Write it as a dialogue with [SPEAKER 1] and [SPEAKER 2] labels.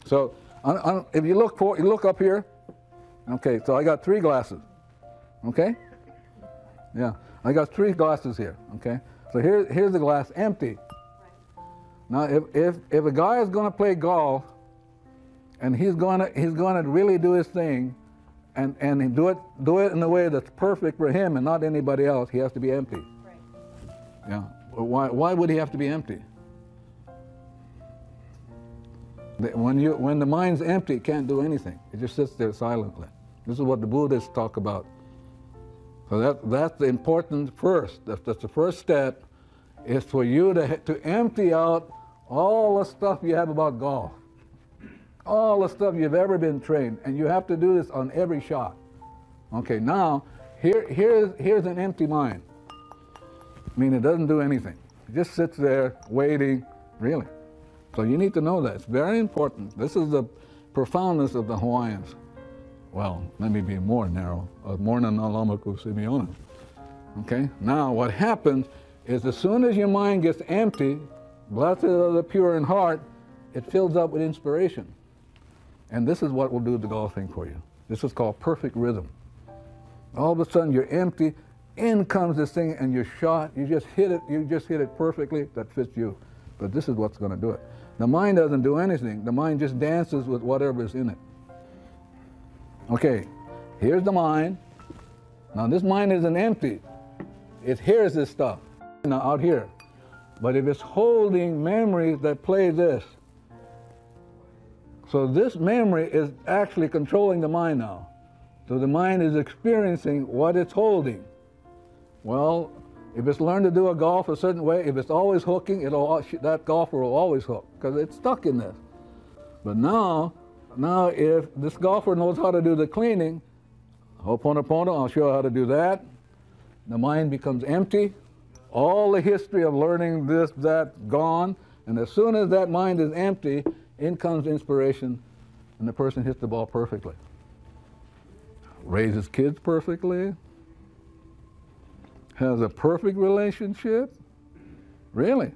[SPEAKER 1] So if you look up here, okay, so I got 3 glasses, okay? Yeah, I got 3 glasses here, okay? So here's the glass empty. Now if a guy is going to play golf and he's going to really do his thing and do it in a way that's perfect for him and not anybody else, he has to be empty.
[SPEAKER 2] Right.
[SPEAKER 1] Yeah. Why would he have to be empty? When the mind's empty, it can't do anything. It just sits there silently. This is what the Buddhists talk about. So that's the important first. That's the first step, is for you to empty out all the stuff you have about golf, all the stuff you've ever been trained, and you have to do this on every shot. Okay, now here's an empty mind. I mean, it doesn't do anything. It just sits there waiting, really. So you need to know that. It's very important. This is the profoundness of the Hawaiians. Well, let me be more narrow. Morna na lamaku Simeona. Okay? Now, what happens is as soon as your mind gets empty, blessed are the pure in heart, it fills up with inspiration. And this is what will do the golf thing for you. This is called perfect rhythm. All of a sudden, you're empty, in comes this thing, and you're shot. You just hit it perfectly. That fits you. But this is what's going to do it. The mind doesn't do anything. The mind just dances with whatever is in it. Okay, here's the mind. Now this mind isn't empty. It hears this stuff now out here. But if it's holding memories that play this, so this memory is actually controlling the mind now. So the mind is experiencing what it's holding. Well, if it's learned to do a golf a certain way, if it's always hooking, that golfer will always hook because it's stuck in this. But now if this golfer knows how to do the cleaning, hoponopono, I'll show you how to do that. The mind becomes empty. All the history of learning this, that, gone. And as soon as that mind is empty, in comes inspiration, and the person hits the ball perfectly. Raises kids perfectly. Has a perfect relationship. Really.